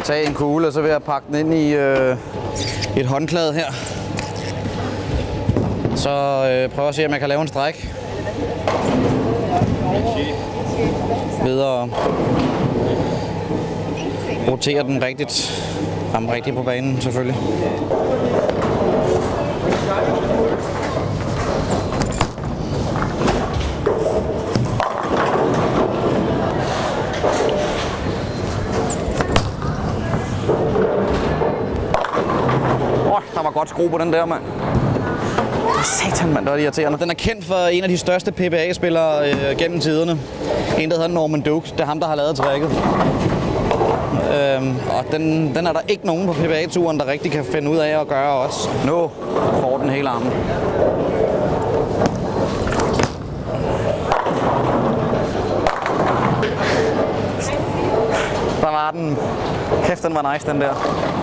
tage en kugle, og så vil jeg pakke den ind i et håndklæde her. Så prøv at se, om jeg kan lave en stræk. Ved at rotere den rigtigt. Ramme rigtigt på banen, selvfølgelig. Der var godt skru på den der, mand. Satan, mand, det var irriterende. Den er kendt for en af de største PBA-spillere gennem tiderne. En, der hedder Norman Doak. Det er ham, der har lavet tricket. Og den er der ikke nogen på PBA-turen, der rigtig kan finde ud af at gøre også. Nu får den hele armen. Der var den. Kæft, den var nice, den der.